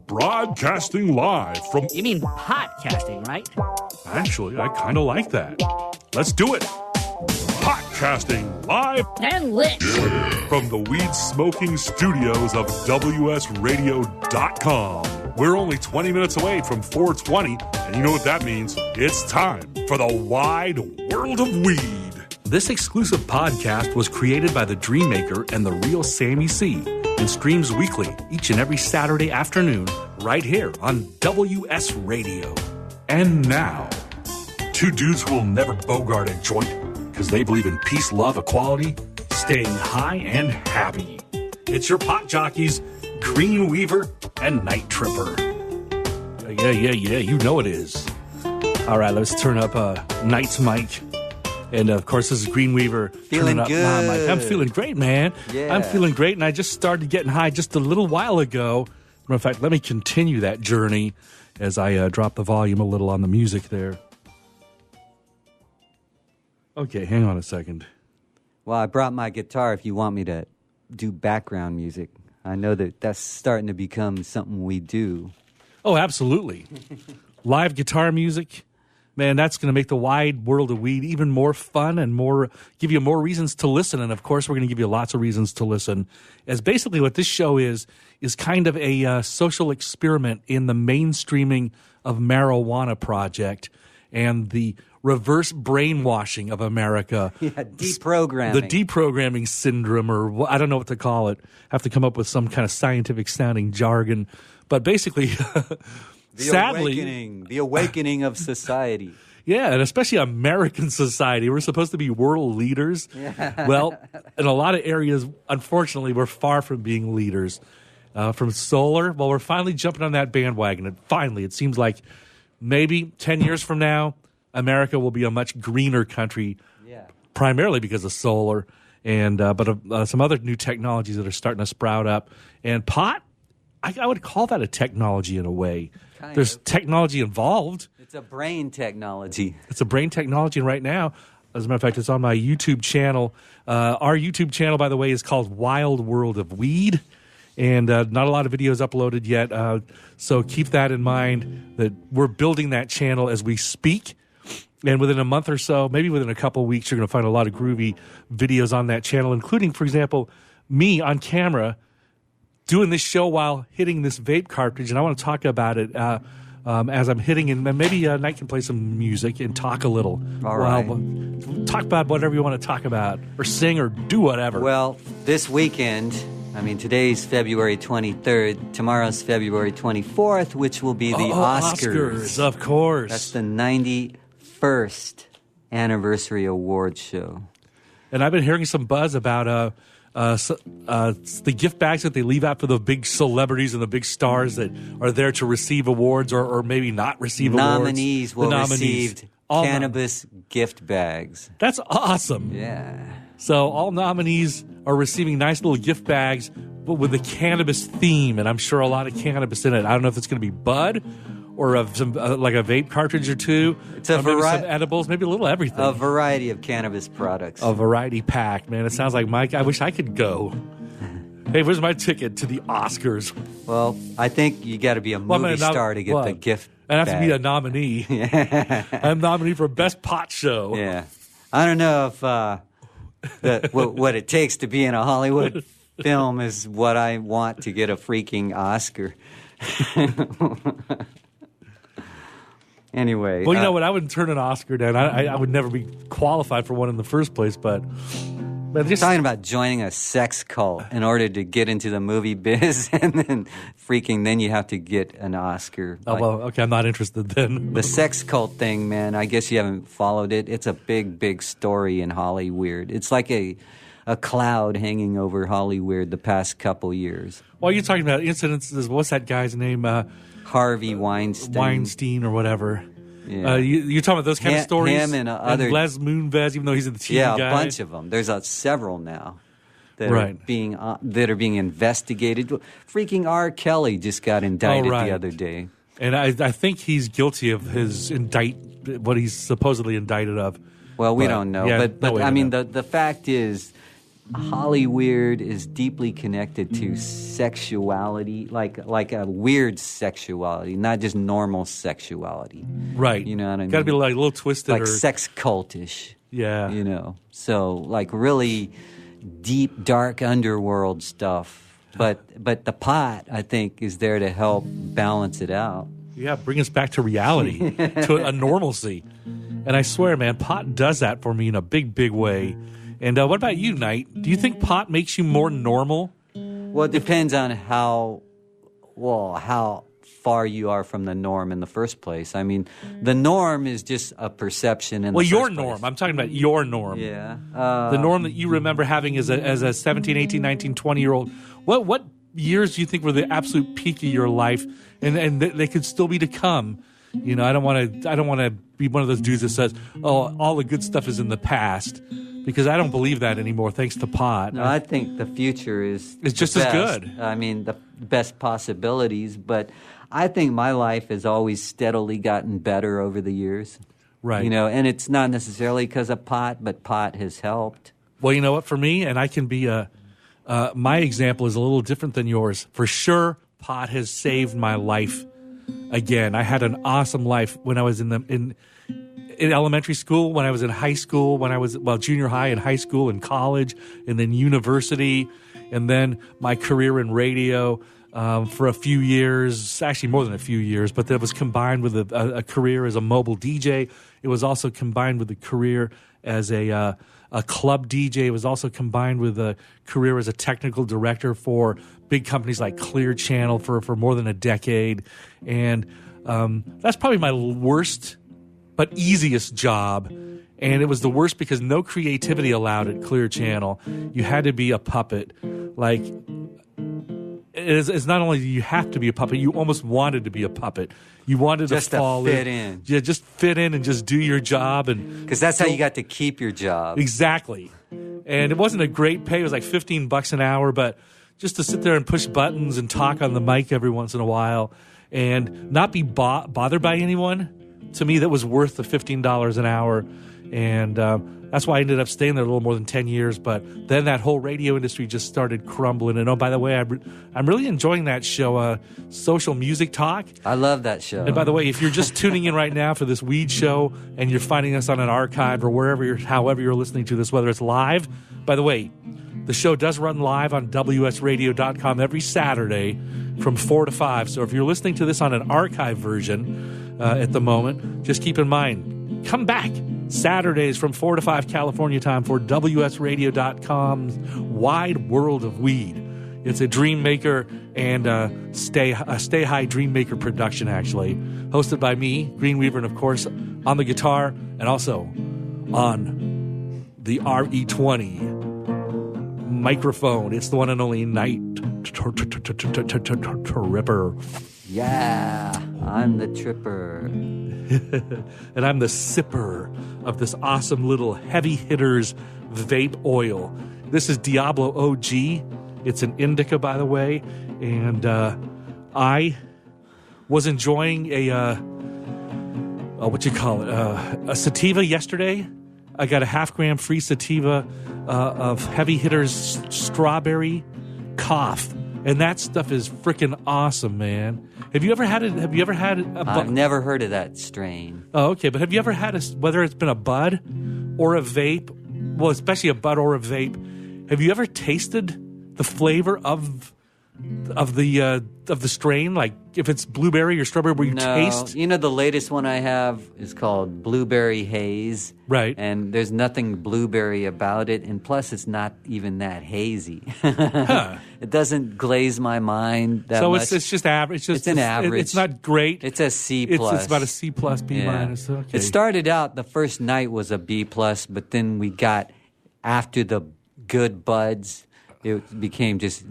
Broadcasting live from... You mean podcasting, right? Actually, I kind of like that. Let's do it. Podcasting live And lit. from the weed-smoking studios of WSRadio.com. We're only 20 minutes away from 420, and you know what that means. It's time for the wide world of weed. This exclusive podcast was created by the Dream Maker and the real Sammy C and streams weekly each and every Saturday afternoon right here on WS Radio. And now, two dudes who will never bogart a joint because they believe in peace, love, equality, staying high and happy. It's your pot jockeys, Greene Weaver and Night Tripper. Yeah, you know it is. All right, let's turn up Night's mic. And, of course, this is Greene Weaver. Feeling good. My mic. I'm feeling great, man. Yeah. I'm feeling great, and I just started getting high just a little while ago. Matter of fact, let me continue that journey as I drop the volume a little on the music there. Okay, hang on a second. Well, I brought my guitar if you want me to do background music. I know that's starting to become something we do. Oh, absolutely. Live guitar music. Man, that's going to make the wide world of weed even more fun and give you more reasons to listen. And, of course, we're going to give you lots of reasons to listen. As basically what this show is kind of a social experiment in the mainstreaming of marijuana project and the reverse brainwashing of America. Yeah, deprogramming. The deprogramming syndrome, or I don't know what to call it. I have to come up with some kind of scientific-sounding jargon. But basically... The awakening of society. Yeah, and especially American society. We're supposed to be world leaders. Yeah. Well, in a lot of areas, unfortunately, we're far from being leaders. From solar, well, we're finally jumping on that bandwagon. And finally, it seems like maybe 10 years from now, America will be a much greener country, primarily because of solar, and but some other new technologies that are starting to sprout up. And pot, I would call that a technology in a way. There's technology involved. It's a brain technology. It's a brain technology, and right now, as a matter of fact, it's on my YouTube channel. Our YouTube channel, by the way, is called Wild World of Weed, and not a lot of videos uploaded yet, so keep that in mind, that we're building that channel as we speak, and within a month or so, maybe within a couple of weeks, you're going to find a lot of groovy videos on that channel, including, for example, me on camera doing this show while hitting this vape cartridge, and I want to talk about it as I'm hitting, and maybe Night can play some music and talk a little. All right. Talk about whatever you want to talk about, or sing, or do whatever. Well, this weekend, today's February 23rd, tomorrow's February 24th, which will be the Oscars. Of course. That's the 91st anniversary award show. And I've been hearing some buzz about the gift bags that they leave out for the big celebrities and the big stars that are there to receive awards or maybe not receive nominees awards. Will receive cannabis gift bags. That's awesome. Yeah. So all nominees are receiving nice little gift bags, but with a cannabis theme, and I'm sure a lot of cannabis in it. I don't know if it's going to be bud or some like a vape cartridge or two. It's a variety, some edibles, maybe a little everything. A variety of cannabis products. A variety pack, man. It sounds like Mike. I wish I could go. Hey, where's my ticket to the Oscars? Well, I think you got to be a movie star to get the gift. I have to be a nominee. Yeah. I'm nominee for Best Pot Show. Yeah. I don't know if what it takes to be in a Hollywood film is what I want to get a freaking Oscar. Anyway. Well, you know what? I wouldn't turn an Oscar down. I would never be qualified for one in the first place, but just talking about joining a sex cult in order to get into the movie biz, and then you have to get an Oscar. Oh, well, okay, I'm not interested then. The sex cult thing, man, I guess you haven't followed it. It's a big, big story in Hollywood. It's like a cloud hanging over Hollywood the past couple years. Well, you're talking about incidences. What's that guy's name? Harvey Weinstein. Weinstein or whatever. Yeah. You're talking about those kind of stories? Him and other... And Les Moonves, even though he's a TV guy. Yeah, a bunch of them. There's several now that right. are being investigated. Freaking R. Kelly just got indicted the other day. And I think he's guilty of what he's supposedly indicted of. Well, we don't know. Yeah, but I mean, the fact is Hollyweird is deeply connected to sexuality, like a weird sexuality, not just normal sexuality. Right. You know what I mean? Got to be like a little twisted. Like or, sex cultish. Yeah. You know, so like really deep, dark underworld stuff. But the pot, I think, is there to help balance it out. Yeah, bring us back to reality, to a normalcy. And I swear, man, pot does that for me in a big, big way. And what about you, Knight? Do you think pot makes you more normal? Well, it depends on how far you are from the norm in the first place. I mean, the norm is just a perception. Your norm. I'm talking about your norm. Yeah. The norm that you remember having as a 17, 18, 19, 20-year-old. What years do you think were the absolute peak of your life, and they could still be to come? You know, I don't want to be one of those dudes that says, "Oh, all the good stuff is in the past," because I don't believe that anymore. Thanks to pot. No, I think the future is just as good. I mean, the best possibilities, but I think my life has always steadily gotten better over the years. Right. You know, and it's not necessarily because of pot, but pot has helped. Well, you know what? For me, and I can be my example is a little different than yours. For sure, pot has saved my life. Again, I had an awesome life when I was in elementary school, when I was in high school, when I was junior high and high school and college, and then university, and then my career in radio for a few years, actually more than a few years, but that was combined with a career as a mobile DJ. It was also combined with a career as a club DJ. It was also combined with a career as a technical director for big companies like Clear Channel for more than a decade. And that's probably my worst but easiest job. And it was the worst because no creativity allowed at Clear Channel. You had to be a puppet. Like, it's not only you have to be a puppet, you almost wanted to be a puppet. You wanted just to fall fit in. Yeah, just fit in and just do your job. Because that's how you got to keep your job. Exactly. And it wasn't a great pay. It was like $15 an hour, but just to sit there and push buttons and talk on the mic every once in a while and not be bothered by anyone, to me, that was worth the $15 an hour. And that's why I ended up staying there a little more than 10 years. But then that whole radio industry just started crumbling. And, oh, by the way, I'm really enjoying that show, Social Music Talk. I love that show. And by the way, if you're just tuning in right now for this weed show and you're finding us on an archive or however you're listening to this, whether it's live, by the way, the show does run live on WSRadio.com every Saturday from 4 to 5. So if you're listening to this on an archive version at the moment, just keep in mind, come back Saturdays from 4 to 5 California time for WSRadio.com's Wide World of Weed. It's a Dream Maker and Stay High Dream Maker production, actually. Hosted by me, Greene Weaver, and of course, on the guitar and also on the RE20 microphone. It's the one and only Knight Tripper. Yeah, I'm the tripper. And I'm the sipper of this awesome little heavy hitters vape oil. This is Diablo OG. It's an indica, by the way. And I was enjoying a sativa yesterday. I got a 0.5 gram free sativa of heavy hitters strawberry cough. And that stuff is freaking awesome, man. Have you ever had it? Have you ever had I've never heard of that strain. Oh, okay. But have you ever had whether it's been a bud or a vape, well, especially a bud or a vape, have you ever tasted the flavor of the strain? Like if it's blueberry or strawberry, where you taste? You know, the latest one I have is called Blueberry Haze. Right. And there's nothing blueberry about it. And plus, it's not even that hazy. Huh. It doesn't glaze my mind that so much. So it's just average. It's an average. It's not great. It's a C+. It's about a C+, B-. Yeah. Okay. It started out, the first night was a B+, but then we got, after the good buds, it became just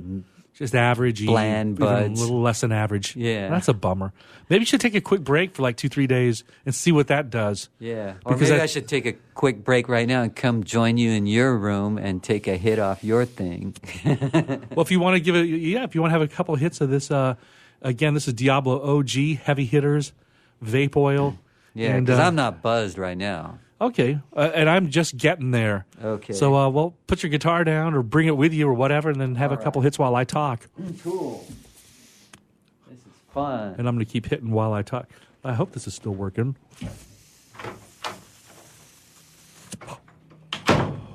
average, bland buds, a little less than average. Yeah, that's a bummer. Maybe you should take a quick break for like 2-3 days and see what that does. Yeah, or maybe I should take a quick break right now and come join you in your room and take a hit off your thing. Well, if you want to give it, if you want to have a couple of hits of this, again, this is Diablo OG Heavy Hitters Vape Oil. Yeah, because I'm not buzzed right now. Okay, and I'm just getting there. Okay. So, well, put your guitar down or bring it with you or whatever, and then have a couple hits while I talk. Cool. This is fun. And I'm going to keep hitting while I talk. I hope this is still working.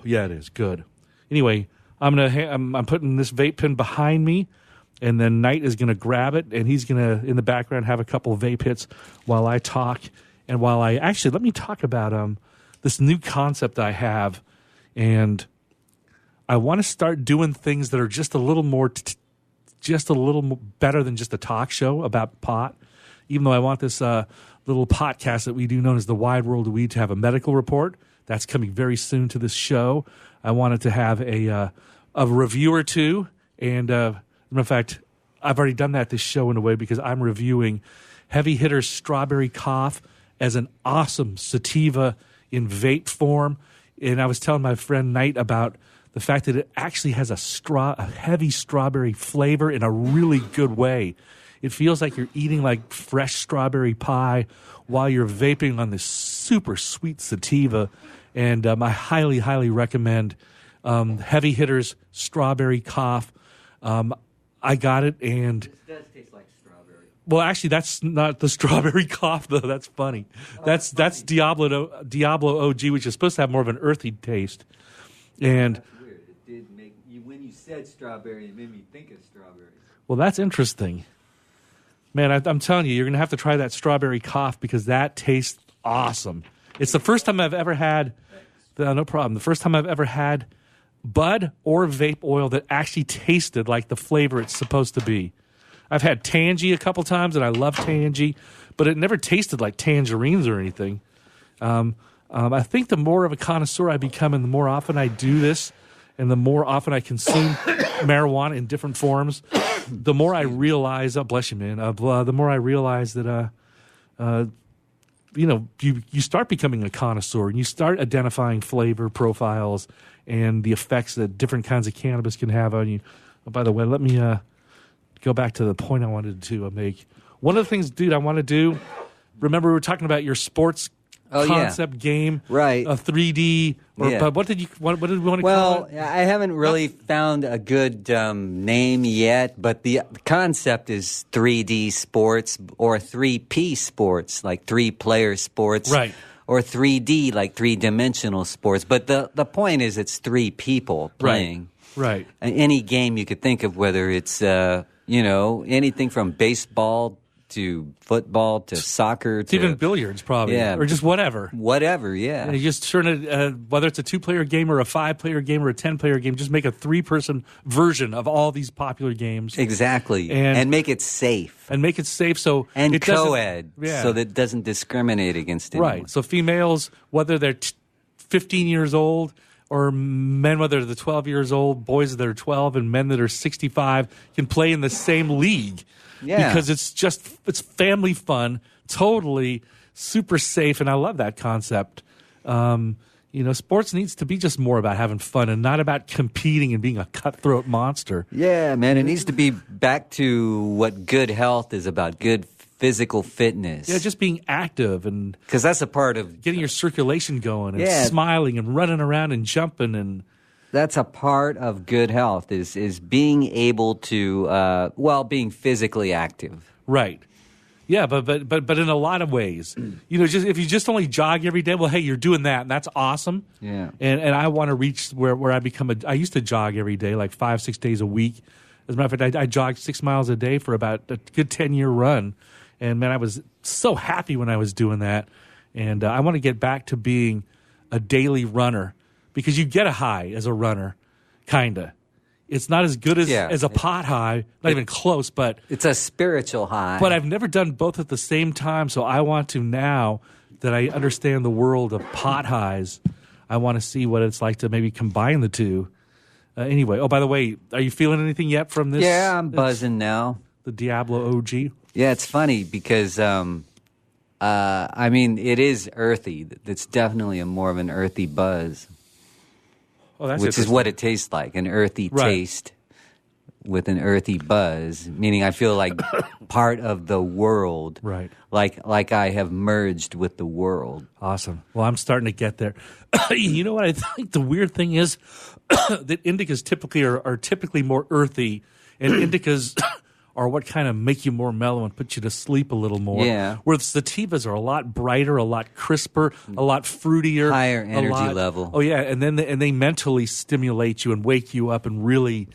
Yeah, it is. Good. Anyway, I'm putting this vape pen behind me, and then Knight is going to grab it, and he's going to, in the background, have a couple of vape hits while I talk. And while let me talk about this new concept I have, and I want to start doing things that are just a little more, better than just a talk show about pot. Even though I want this little podcast that we do known as The Wide World of Weed to have a medical report. That's coming very soon to this show. I wanted to have a review or two. And as a matter of fact, I've already done that this show in a way because I'm reviewing Heavy Hitter's Strawberry Cough as an awesome sativa in vape form. And I was telling my friend Knight about the fact that it actually has a heavy strawberry flavor in a really good way. It feels like you're eating like fresh strawberry pie while you're vaping on this super sweet sativa. And I highly, highly recommend Heavy Hitter's Strawberry Cough. I got it, and This does taste like strawberry. well, actually, that's not the Strawberry Cough, though. That's funny. That's Diablo OG, which is supposed to have more of an earthy taste. And That's weird. It did make you when you said strawberry, it made me think of strawberries. well, that's interesting. Man, I'm telling you, you're going to have to try that Strawberry Cough because that tastes awesome. It's the first time I've ever had, no problem, the first time I've ever had bud or vape oil that actually tasted like the flavor it's supposed to be. I've had Tangy a couple times, and I love Tangy, but it never tasted like tangerines or anything. I think the more of a connoisseur I become and the more often I do this and the more often I consume marijuana in different forms, the more I realize, oh, bless you, man, the more I realize that, you start becoming a connoisseur and you start identifying flavor profiles and the effects that different kinds of cannabis can have on you. Oh, by the way, let me go back to the point I wanted to make. One of the things, dude, I want to do, remember we were talking about your sports concept game, right? A 3D, but what did we want to call it? Well, I haven't really found a good name yet, but the concept is 3D sports or 3P sports, like 3-player sports, right? Or 3D, like 3-dimensional sports. But the point is it's 3 people playing. Right. Any game you could think of, whether it's, anything from baseball to football to soccer to even billiards, probably, or just whatever. Whatever, yeah. And you just turn it, whether it's a 2-player game or a 5-player game or a 10-player game, just make a 3-person version of all these popular games. Exactly, and make it safe. And make it safe so and it co-ed, so that it doesn't discriminate against anyone. Right. So females, whether they're 15 years old, or men, whether they're 12 years old, boys that are 12, and men that are 65, can play in the same league. Yeah. Because it's family fun, totally super safe, and I love that concept. Sports needs to be just more about having fun and not about competing and being a cutthroat monster. Yeah, man, it needs to be back to what good health is about, good physical fitness. Yeah, just being active and because that's a part of getting your circulation going and smiling and running around and jumping and. That's a part of good health is being able to being physically active. Right. Yeah, but in a lot of ways, just if you just only jog every day, well, hey, you're doing that, and that's awesome. Yeah. And I want to reach where I become I used to jog every day, like 5-6 days a week. As a matter of fact, I jogged 6 miles a day for about a good 10-year run, and man, I was so happy when I was doing that. And I want to get back to being a daily runner. Because you get a high as a runner, kinda. It's not as good as a pot high, not even close, but it's a spiritual high. But I've never done both at the same time, so I want to now that I understand the world of pot highs. I want to see what it's like to maybe combine the two. Anyway, by the way, are you feeling anything yet from this? Yeah, I'm buzzing now. The Diablo OG. Yeah, it's funny because it is earthy. It's definitely more of an earthy buzz. Oh, that's which is what it tastes like, an earthy taste with an earthy buzz, meaning I feel like part of the world. Right. Like I have merged with the world. Awesome. Well, I'm starting to get there. You know what I think the weird thing is? That indicas typically are typically more earthy, and indicas are what kind of make you more mellow and put you to sleep a little more. Yeah. Where sativas are a lot brighter, a lot crisper, a lot fruitier. Higher energy level. Oh, yeah. And then they mentally stimulate you and wake you up and really,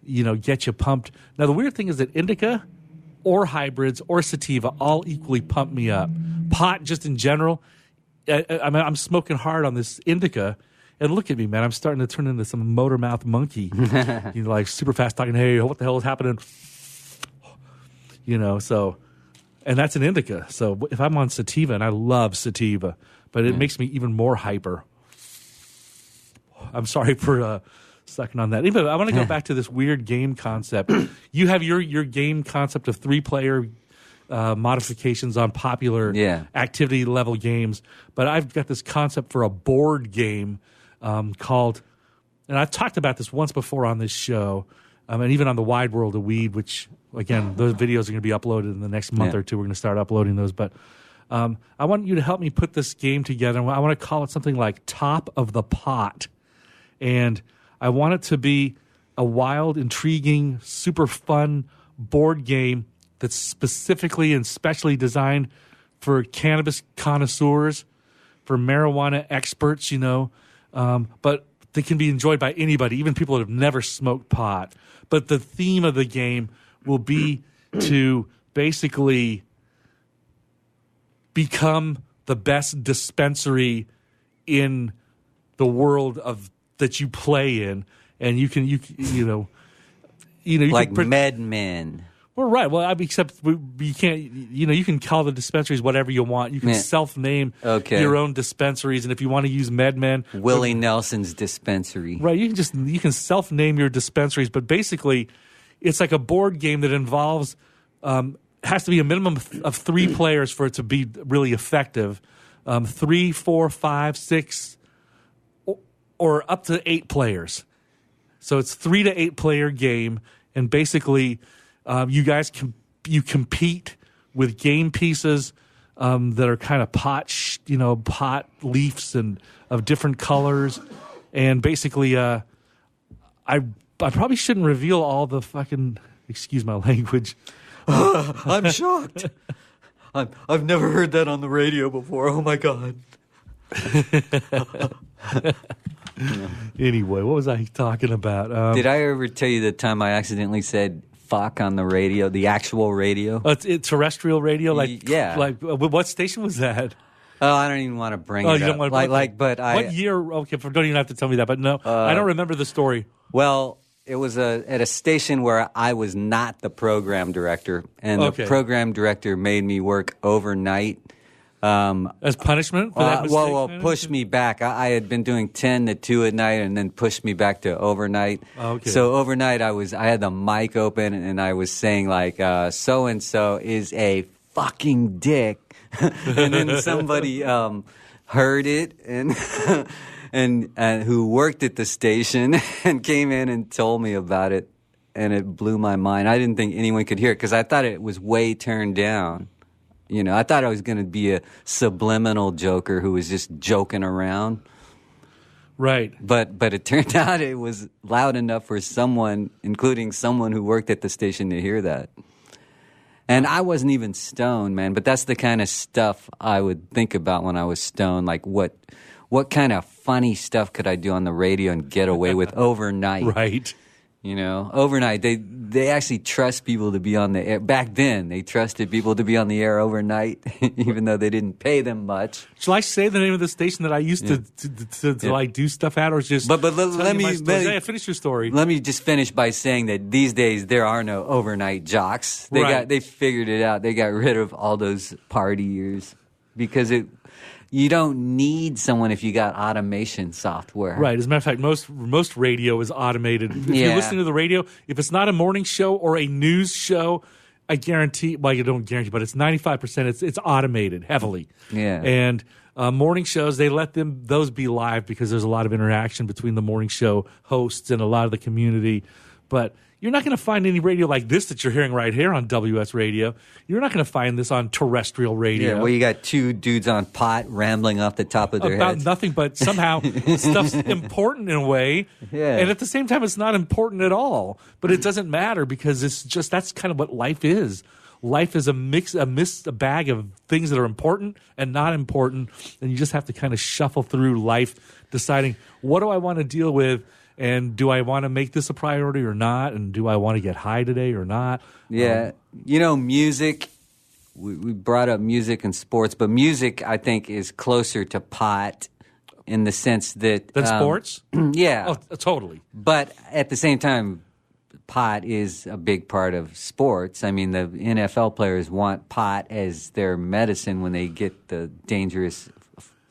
get you pumped. Now, the weird thing is that indica or hybrids or sativa all equally pump me up. Pot, just in general, I'm smoking hard on this indica. And look at me, man. I'm starting to turn into some motor mouth monkey. Like super fast talking, hey, what the hell is happening? So, and that's an indica. So if I'm on sativa, and I love sativa, but it makes me even more hyper. I'm sorry for sucking on that. Anyway, I want to go back to this weird game concept. You have your game concept of 3-player modifications on popular activity level games, but I've got this concept for a board game called, and I've talked about this once before on this show, and even on the Wide World of Weed, which, again, those videos are going to be uploaded in the next month or two. We're going to start uploading those. But I want you to help me put this game together. I want to call it something like Top of the Pot. And I want it to be a wild, intriguing, super fun board game that's specifically and specially designed for cannabis connoisseurs, for marijuana experts, but they can be enjoyed by anybody, even people that have never smoked pot. But the theme of the game will be to basically become the best dispensary in the world that you play in, and you like can MedMen. Well, right. Well, except you can't. You can call the dispensaries whatever you want. You can self-name your own dispensaries, and if you want to use MedMen, Willie Nelson's dispensary. Right. You can self-name your dispensaries, but basically, it's like a board game that involves has to be a minimum of 3 players for it to be really effective. 3, 4, 5, 6, or up to 8 players. So it's 3 to 8 player game, and basically. You guys compete with game pieces that are kind of pot leaves and of different colors, and basically, I probably shouldn't reveal all the fucking. Excuse my language. I'm shocked. I've never heard that on the radio before. Oh my god. Anyway, what was I talking about? Did I ever tell you the time I accidentally said fuck on the radio, the actual radio? It's terrestrial radio? Yeah. What station was that? Oh, I don't even want to bring it you don't up. Want to What year? Okay, don't even have to tell me that, but no, I don't remember the story. Well, it was at a station where I was not the program director, and the program director made me work overnight. As punishment for that mistake? Push me back. I had been doing 10 to 2 at night, and then pushed me back to overnight. Okay. So overnight, I had the mic open, and I was saying like, so and so is a fucking dick, and then somebody heard it and and who worked at the station and came in and told me about it, and it blew my mind. I didn't think anyone could hear it because I thought it was way turned down. I thought I was going to be a subliminal joker who was just joking around. Right. But it turned out it was loud enough for someone, including someone who worked at the station, to hear that. And I wasn't even stoned, man, but that's the kind of stuff I would think about when I was stoned. Like, what kind of funny stuff could I do on the radio and get away with overnight? Right. Overnight, they actually trust people to be on the air. Back then, they trusted people to be on the air overnight, even though they didn't pay them much. Shall I say the name of the station that I used to like do stuff at, or just? But let me finish your story. Let me just finish by saying that these days there are no overnight jocks. They figured it out. They got rid of all those partiers because you don't need someone if you got automation software. Right. As a matter of fact, most radio is automated. If you're listening to the radio, if it's not a morning show or a news show, I guarantee, well, you don't guarantee, but it's 95%, it's automated heavily. Yeah. And morning shows, they let those be live because there's a lot of interaction between the morning show hosts and a lot of the community. But You're not going to find any radio like this that you're hearing right here on WS Radio. You're not going to find this on terrestrial radio. Yeah, well, you got two dudes on pot rambling off the top of their about heads. nothing, but somehow stuff's important in a way. Yeah. And at the same time, it's not important at all. But it doesn't matter because it's just that's kind of what life is. Life is a bag of things that are important and not important, and you just have to kind of shuffle through life, deciding what do I want to deal with, and do I want to make this a priority or not, and do I want to get high today or not? Yeah, music. We brought up music and sports, but music I think is closer to pot in the sense that than sports. Yeah, oh, totally. But at the same time, pot is a big part of sports. I mean, the NFL players want pot as their medicine when they get the dangerous,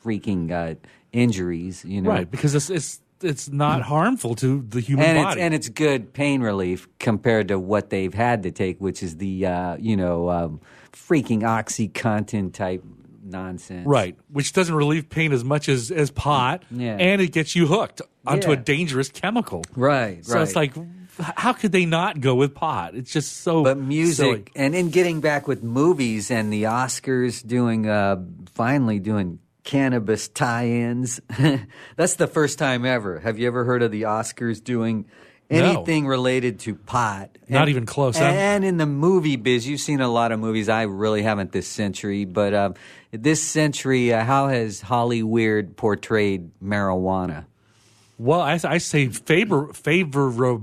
freaking injuries. Right? Because it's not harmful to the human body, and it's good pain relief compared to what they've had to take, which is the freaking OxyContin type nonsense. Right, which doesn't relieve pain as much as pot, and it gets you hooked onto a dangerous chemical. Right, so it's like, how could they not go with pot? It's just so. But music, silly. And in getting back with movies and the Oscars finally doing cannabis tie-ins. That's the first time ever. Have you ever heard of the Oscars doing anything related to pot? Not even close. And in the movie biz, you've seen a lot of movies. I really haven't this century, but this century, how has Hollywood portrayed marijuana? Well, I say favorably.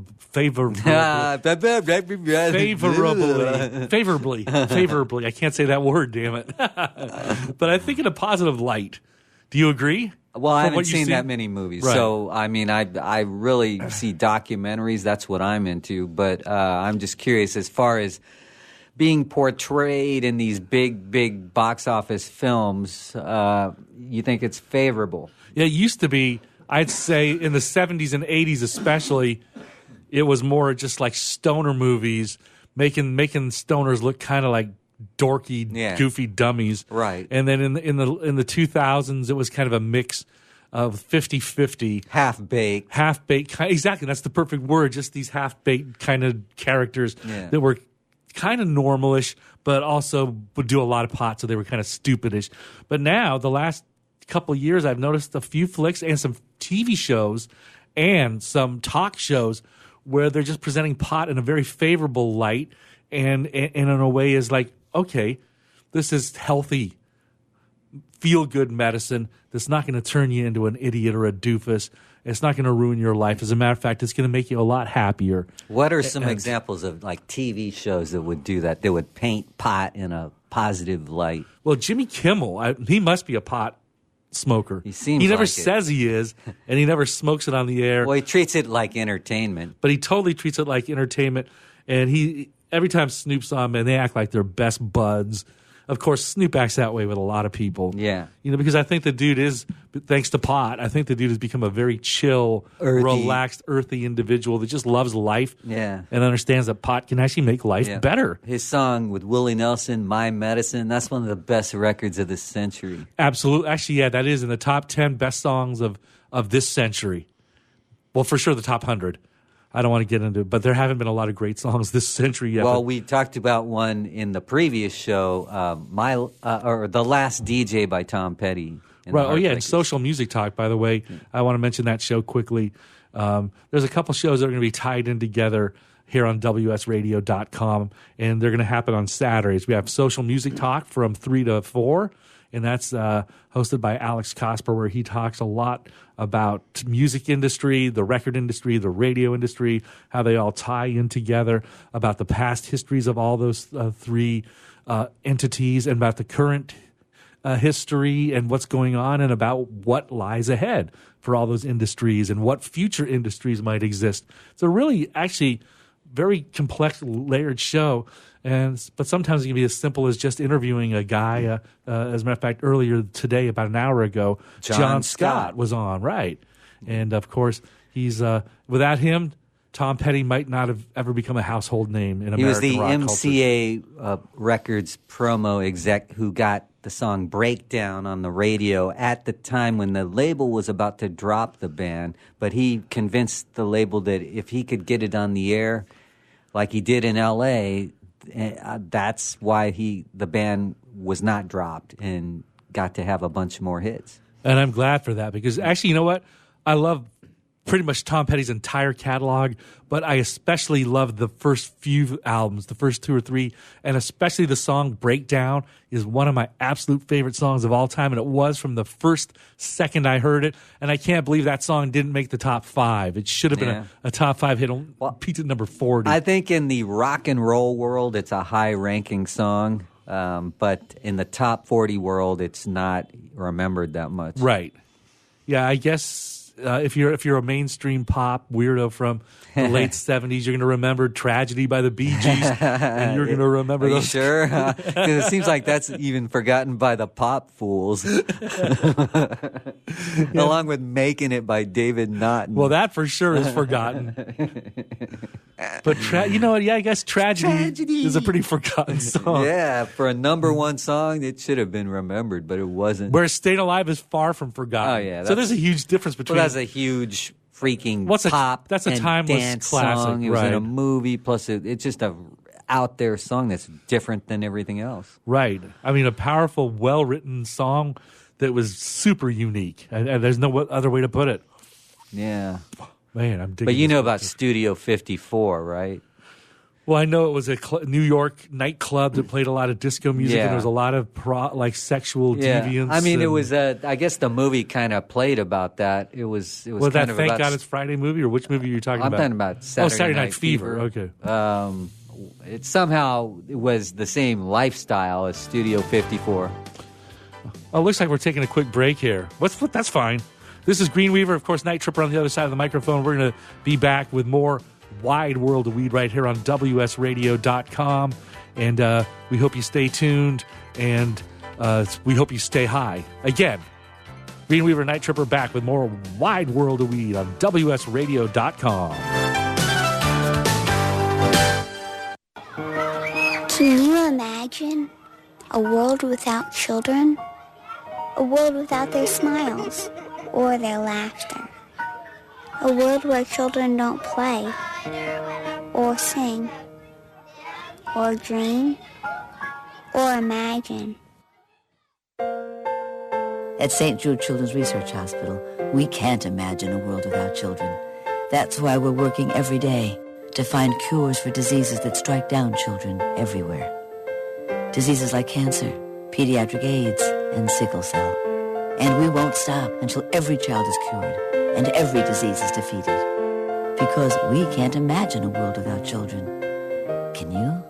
I can't say that word, damn it. But I think in a positive light. Do you agree? Well, I haven't seen that many movies. Right. So, I mean, I really see documentaries. That's what I'm into. But I'm just curious, as far as being portrayed in these big box office films, you think it's favorable? Yeah, it used to be. I'd say in the 70s and 80s especially, it was more just like stoner movies, making stoners look kind of like dorky, goofy dummies. Right. And then in the 2000s, it was kind of a mix of 50-50. Half-baked. Half-baked. Exactly. That's the perfect word. Just these half-baked kind of characters that were kind of normalish, but also would do a lot of pot, so they were kind of stupidish. But now, the last couple of years, I've noticed a few flicks and some TV shows and some talk shows where they're just presenting pot in a very favorable light and in a way is like, okay, this is healthy, feel-good medicine that's not going to turn you into an idiot or a doofus. It's not going to ruin your life. As a matter of fact, it's going to make you a lot happier. What are some examples of like TV shows that would do that? That would paint pot in a positive light? Well, Jimmy Kimmel, he must be a pot smoker. He never like says he is, and he never smokes it on the air. Well, he treats it like entertainment. But he totally treats it like entertainment. And he every time Snoop's on, man, they act like they're best buds. Of course, Snoop acts that way with a lot of people. Yeah. Because I think the dude is, thanks to pot, I think the dude has become a very chill, relaxed, earthy individual that just loves life and understands that pot can actually make life better. His song with Willie Nelson, My Medicine, that's one of the best records of this century. Absolutely. Actually, that is in the top 10 best songs of this century. Well, for sure, the top 100. I don't want to get into it, but there haven't been a lot of great songs this century yet. Well, we talked about one in the previous show, The Last DJ by Tom Petty. Right. Oh, yeah, and Social Music Talk, by the way. I want to mention that show quickly. There's a couple shows that are going to be tied in together here on WSRadio.com, and they're going to happen on Saturdays. We have Social Music Talk from 3 to 4, and that's hosted by Alex Cosper, where he talks a lot about music industry, the record industry, the radio industry, how they all tie in together, about the past histories of all those three entities, and about the current history and what's going on, and about what lies ahead for all those industries and what future industries might exist. It's a really, actually, very complex, layered show. But sometimes it can be as simple as just interviewing a guy. As a matter of fact, earlier today, about an hour ago, John Scott was on, right? And of course, he's without him, Tom Petty might not have ever become a household name in American rock culture. He was the MCA Records promo exec who got the song Breakdown on the radio at the time when the label was about to drop the band. But he convinced the label that if he could get it on the air, like he did in L.A., that's why the band was not dropped and got to have a bunch more hits. And I'm glad for that because actually, you know what? I love pretty much Tom Petty's entire catalog, but I especially love the first few albums, the first 2 or 3, and especially the song Breakdown is one of my absolute favorite songs of all time, and it was from the first second I heard it, and I can't believe that song didn't make the top 5. It should have been a top 5 hit, peaked at number 40. I think in the rock and roll world, it's a high-ranking song, but in the top 40 world, it's not remembered that much. Right. Yeah, I guess... if you're a mainstream pop weirdo from the late 70s, you're going to remember Tragedy by the Bee Gees, and you're going to remember Are you those. sure? Because it seems like that's even forgotten by the pop fools. Along with Making It by David Naughton. Well, that for sure is forgotten. But you know what? Yeah, I guess Tragedy is a pretty forgotten song. Yeah, for a number 1 song, it should have been remembered, but it wasn't. Whereas Staying Alive is far from forgotten. Oh, yeah. So there's a huge difference between... Well, that's a huge freaking pop that's a and timeless dance classic, song. It was in right. a movie, plus it's just a out there song that's different than everything else. Right. I mean, a powerful, well-written song that was super unique. And there's no other way to put it. Yeah. Man, I'm digging But you this know one. about Studio 54, right? Well, I know it was a New York nightclub that played a lot of disco music, Yeah. and there was a lot of sexual deviance. I mean, it and- was. I guess the movie kind of played about that. It was. Was kind that of Thank about, God It's Friday movie, or which movie are you talking I'm about? talking about Saturday Night Fever. Okay. It somehow was the same lifestyle as Studio 54. Oh, looks like we're taking a quick break here. That's fine. This is Green Weaver, of course, Night Tripper on the other side of the microphone. We're going to be back with more Wide World of Weed right here on WSRadio.com. And we hope you stay tuned, and we hope you stay high. Again, Green Weaver, Night Tripper back with more Wide World of Weed on WSRadio.com. Can you imagine a world without children? A world without their smiles or their laughter? A world where children don't play or sing or dream or imagine? At St. Jude Children's Research Hospital, we can't imagine a world without children. That's why we're working every day to find cures for diseases that strike down children everywhere. Diseases like cancer, pediatric AIDS, and sickle cell. And we won't stop until every child is cured and every disease is defeated. Because we can't imagine a world without children. Can you?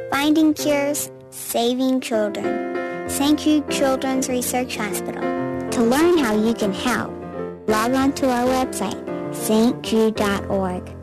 Finding cures, saving children. St. Jude Children's Research Hospital. To learn how you can help, log on to our website, stjude.org.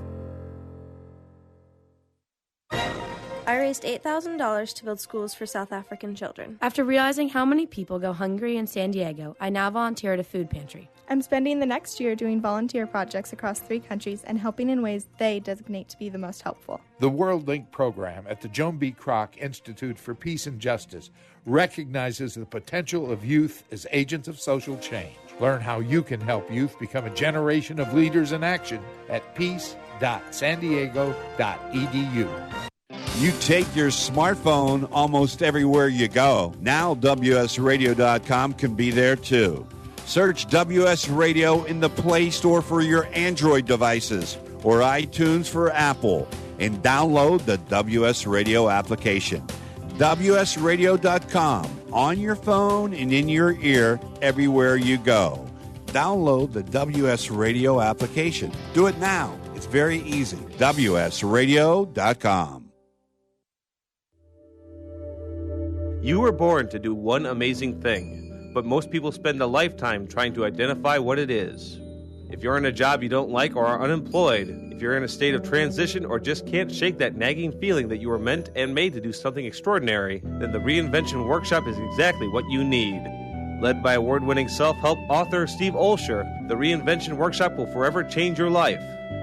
I raised $8,000 to build schools for South African children. After realizing how many people go hungry in San Diego, I now volunteer at a food pantry. I'm spending the next year doing volunteer projects across 3 countries and helping in ways they designate to be the most helpful. The WorldLink program at the Joan B. Kroc Institute for Peace and Justice recognizes the potential of youth as agents of social change. Learn how you can help youth become a generation of leaders in action at peace.sandiego.edu. You take your smartphone almost everywhere you go. Now WSRadio.com can be there too. Search WS Radio in the Play Store for your Android devices or iTunes for Apple and download the WS Radio application. WSRadio.com on your phone and in your ear everywhere you go. Download the WS Radio application. Do it now. It's very easy. WSRadio.com. You were born to do one amazing thing, but most people spend a lifetime trying to identify what it is. If you're in a job you don't like or are unemployed, if you're in a state of transition or just can't shake that nagging feeling that you were meant and made to do something extraordinary, then the Reinvention Workshop is exactly what you need. Led by award-winning self-help author Steve Olsher, the Reinvention Workshop will forever change your life.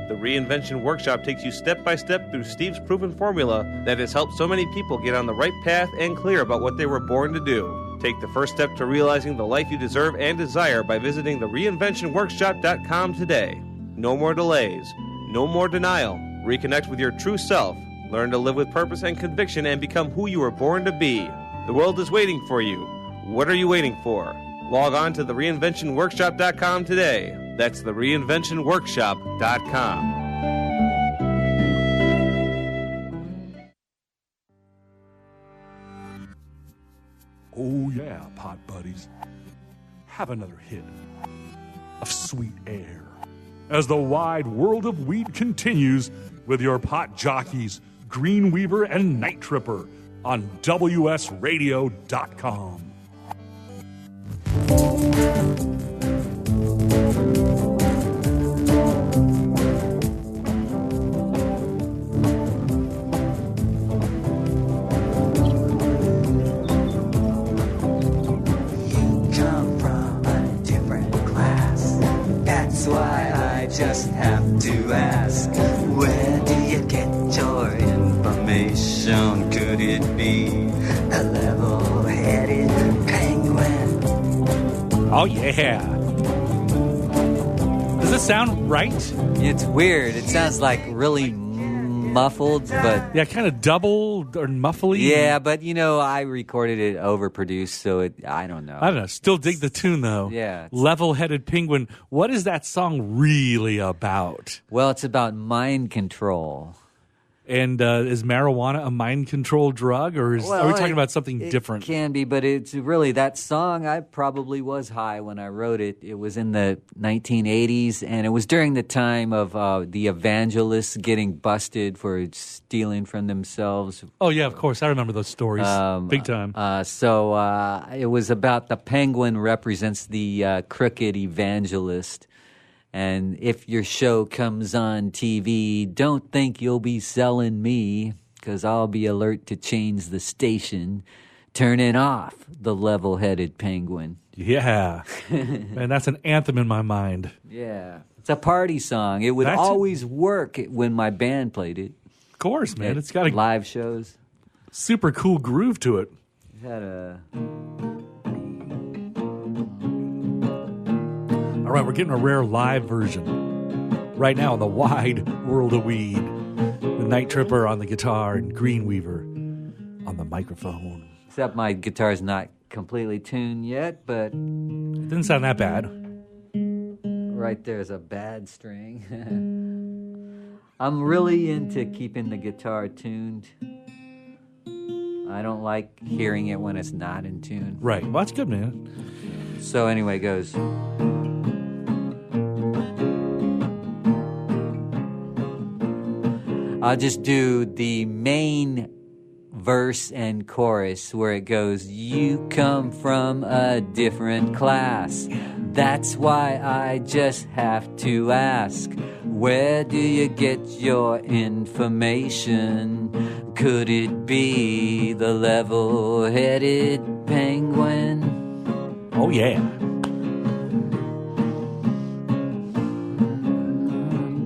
The Reinvention Workshop takes you step-by-step through Steve's proven formula that has helped so many people get on the right path and clear about what they were born to do. Take the first step to realizing the life you deserve and desire by visiting thereinventionworkshop.com today. No more delays. No more denial. Reconnect with your true self. Learn to live with purpose and conviction and become who you were born to be. The world is waiting for you. What are you waiting for? Log on to thereinventionworkshop.com today. That's thereinventionworkshop.com. Oh yeah, pot buddies. Have another hit of sweet air as the wide world of weed continues with your pot jockeys, Greene Weaver and Night Tripper on WSRadio.com. Just have to ask, where do you get your information? Could it be a level-headed penguin? Oh, yeah. Does it sound right? It's weird. It sounds like really muffled, but... Yeah, kind of double or muffly. Yeah, but, I recorded it overproduced, so I don't know. I don't know. Still dig the tune, though. Yeah. Level-headed penguin. What is that song really about? Well, it's about mind control. And is marijuana a mind control drug, or are we talking about something different? It can be, but it's really that song. I probably was high when I wrote it. It was in the 1980s, and it was during the time of the evangelists getting busted for stealing from themselves. Oh, yeah, of course. I remember those stories. Big time. So it was about the penguin represents the crooked evangelist. And if your show comes on TV, don't think you'll be selling me, because I'll be alert to change the station. Turning off the level-headed penguin. Yeah. Man, that's an anthem in my mind. Yeah. It's a party song. It would always work when my band played it. Of course, man. It's got a live shows. Super cool groove to it. It had a... All right, we're getting a rare live version right now in the wide world of weed. The Night Tripper on the guitar and Greene Weaver on the microphone. Except my guitar's not completely tuned yet, but... It didn't sound that bad. Right there's a bad string. I'm really into keeping the guitar tuned. I don't like hearing it when it's not in tune. Right. Well, that's good, man. So anyway, it goes... I'll just do the main verse and chorus where it goes, you come from a different class. That's why I just have to ask, where do you get your information? Could it be the level-headed penguin? Oh, yeah.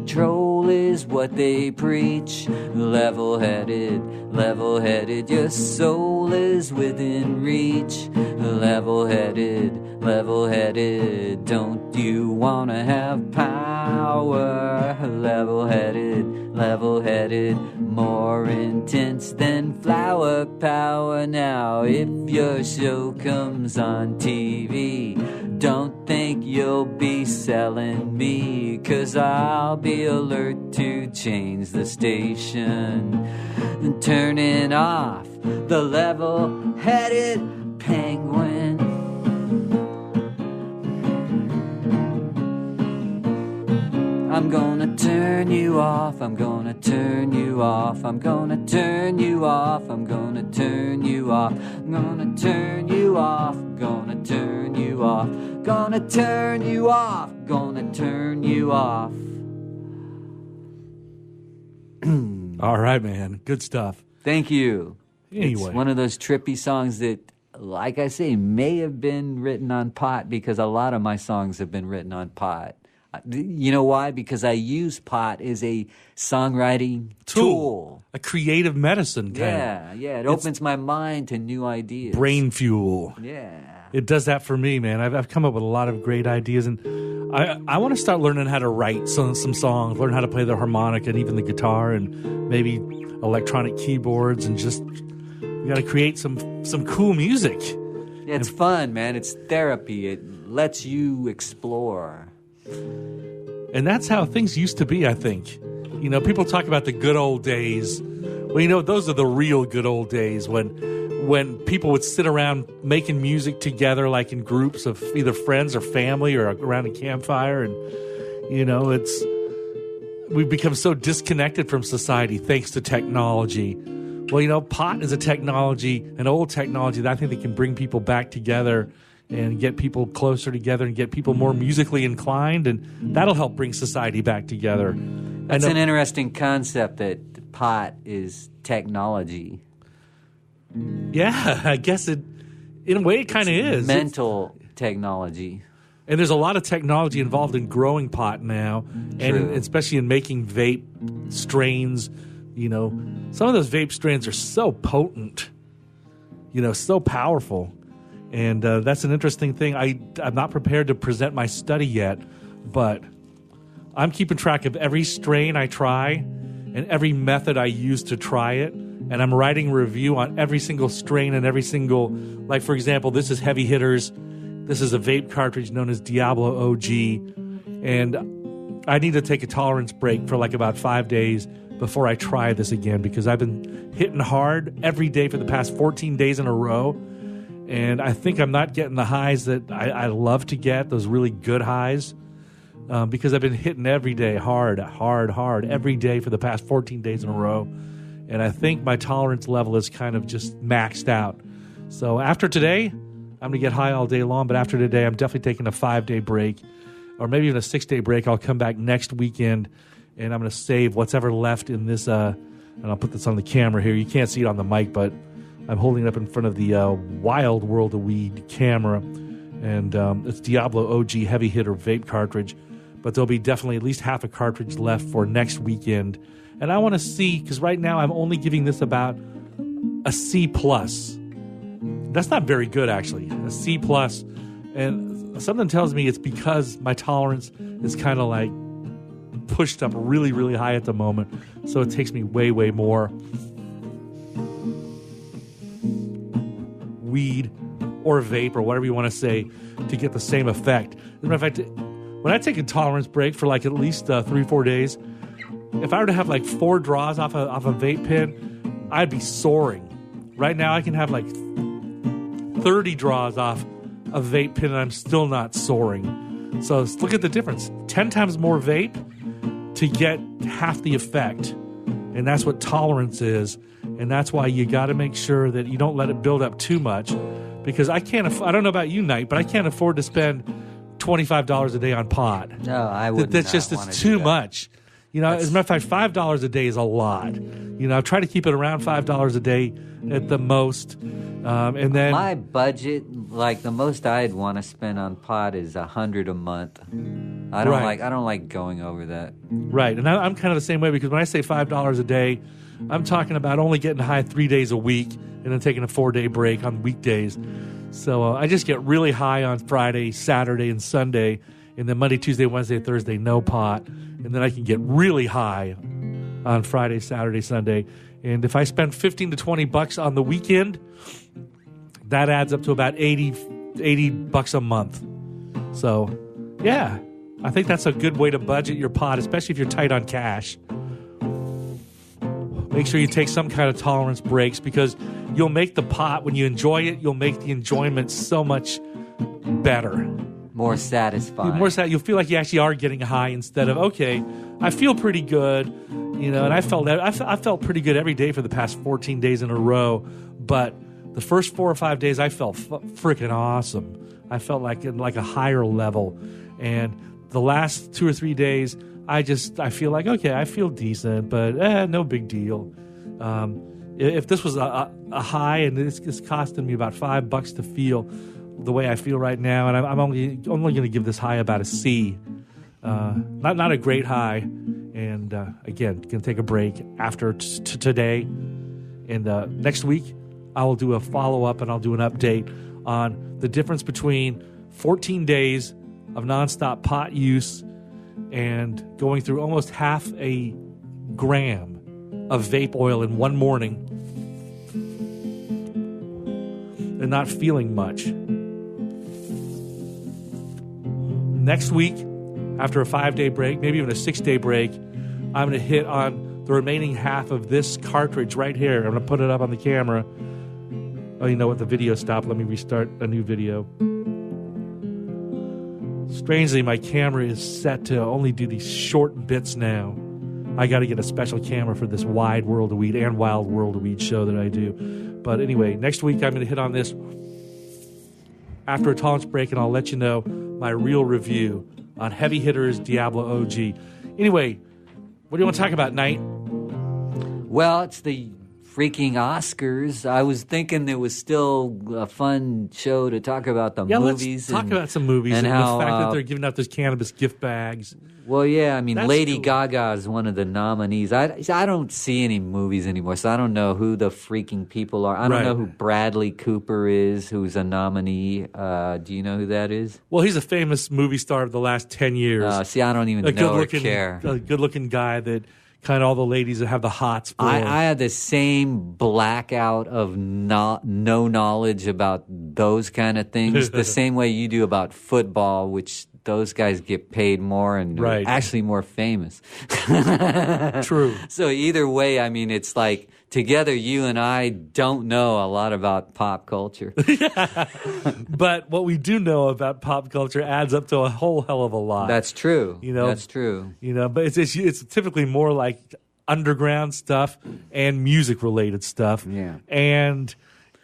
Control is what they preach. Level-headed, level-headed. Your soul is within reach. Level-headed, level-headed. Don't you wanna have power? Level-headed, level-headed. More intense than flower power. Now if your show comes on TV, don't think you'll be selling me, 'cause I'll be alert to change the station and turning off the level-headed penguin. I'm gonna turn you off, I'm gonna turn you off, I'm gonna turn you off, I'm gonna turn you off, I'm gonna turn you off, gonna turn you off, gonna turn you off, gonna turn you off. All right, man. Good stuff. Thank you. Anyway. It's one of those trippy songs that, like I say, may have been written on pot, because a lot of my songs have been written on pot. You know why? Because I use pot as a songwriting tool. A creative medicine kind of. Yeah. It opens my mind to new ideas. Brain fuel. Yeah. It does that for me, man. I've come up with a lot of great ideas, and I want to start learning how to write some songs, learn how to play the harmonica and even the guitar and maybe electronic keyboards, and just we got to create some cool music. Yeah, it's fun, man. It's therapy. It lets you explore. And that's how things used to be, I think. You know, people talk about the good old days. Well, you know, those are the real good old days when people would sit around making music together, like in groups of either friends or family or around a campfire. And, you know, we've become so disconnected from society thanks to technology. Well, you know, pot is a technology, an old technology that I think that can bring people back together and get people closer together and get people more musically inclined, and that'll help bring society back together. That's an interesting concept, that pot is technology. Yeah, I guess in a way it kind of is. Mental technology. And there's a lot of technology involved in growing pot now, and especially in making vape strains. You know, some of those vape strains are so potent, you know, so powerful. And that's an interesting thing. I'm not prepared to present my study yet, but I'm keeping track of every strain I try and every method I use to try it. And I'm writing a review on every single strain and every single, like, for example, this is Heavy Hitters. This is a vape cartridge known as Diablo OG. And I need to take a tolerance break for like about 5 days before I try this again, because I've been hitting hard every day for the past 14 days in a row. And I think I'm not getting the highs that I love to get, those really good highs, because I've been hitting every day hard, every day for the past 14 days in a row. And I think my tolerance level is kind of just maxed out. So after today, I'm going to get high all day long. But after today, I'm definitely taking a 5-day break, or maybe even a 6-day break. I'll come back next weekend, and I'm going to save what's ever left in this. And I'll put this on the camera here. You can't see it on the mic, but I'm holding it up in front of the Wild World of Weed camera. And it's Diablo OG Heavy Hitter vape cartridge. But there'll be definitely at least half a cartridge left for next weekend. And I want to see, because right now I'm only giving this about a C+. That's not very good, actually. A C+. And something tells me it's because my tolerance is kind of like pushed up really, really high at the moment. So it takes me way, way more weed or vape or whatever you want to say to get the same effect. As a matter of fact, when I take a tolerance break for like at least 3-4 days, if I were to have like 4 draws off a vape pen, I'd be soaring. Right now I can have like 30 draws off a vape pen and I'm still not soaring. So look at the difference. 10 times more vape to get half the effect. And that's what tolerance is. And that's why you got to make sure that you don't let it build up too much. Because I don't know about you, Knight, but I can't afford to spend $25 a day on pot. No, I wouldn't. It's too much. You know, as a matter of fact, $5 a day is a lot. You know, I've tried to keep it around $5 a day at the most. And then my budget, like the most I'd want to spend on pot is $100 a month. I don't like going over that. Right, and I'm kind of the same way, because when I say $5 a day, I'm talking about only getting high 3 days a week and then taking a 4-day break on weekdays. So I just get really high on Friday, Saturday, and Sunday, and then Monday, Tuesday, Wednesday, Thursday, no pot. And then I can get really high on Friday, Saturday, Sunday. And if I spend $15 to $20 on the weekend, that adds up to about $80 a month. So, yeah, I think that's a good way to budget your pot, especially if you're tight on cash. Make sure you take some kind of tolerance breaks, because you'll make the pot, when you enjoy it, you'll make the enjoyment so much better. More satisfying. You'll feel like you actually are getting high instead of, okay, I feel pretty good, you know. And I felt pretty good every day for the past 14 days in a row. But the first 4 or 5 days, I felt freaking awesome. I felt like a higher level. And the last 2 or 3 days, I feel like, okay, I feel decent, but no big deal. If this was a high and it's costing me about $5 to feel the way I feel right now, and I'm only going to give this high about a C. Not a great high. And again, going to take a break after today. And next week, I will do a follow-up and I'll do an update on the difference between 14 days of nonstop pot use and going through almost half a gram of vape oil in one morning and not feeling much. Next week, after a 5-day break, maybe even a 6-day break, I'm going to hit on the remaining half of this cartridge right here. I'm going to put it up on the camera. Oh, you know what? The video stopped. Let me restart a new video. Strangely, my camera is set to only do these short bits now. I got to get a special camera for this Wide World of Weed and Wild World of Weed show that I do. But anyway, next week I'm going to hit on this after a tolerance break, and I'll let you know my real review on Heavy Hitters Diablo OG. Anyway, what do you want to talk about, Knight? Well, it's the freaking Oscars. I was thinking it was still a fun show to talk about the movies. Let's talk about some movies and how, the fact that they're giving out those cannabis gift bags. Well, yeah, I mean, That's Lady cool. Gaga is one of the nominees. I don't see any movies anymore, so I don't know who the freaking people are. I don't know who Bradley Cooper is, who's a nominee. Do you know who that is? Well, he's a famous movie star of the last 10 years. See, I don't even know or care. A good-looking guy that kind of all the ladies that have the hots for. I had the same blackout of no knowledge about those kind of things, the same way you do about football, which those guys get paid more and are actually more famous. True. So either way, I mean, it's like together you and I don't know a lot about pop culture. But what we do know about pop culture adds up to a whole hell of a lot. That's true. You know, that's true. You know, but it's typically more like underground stuff and music related stuff. Yeah. And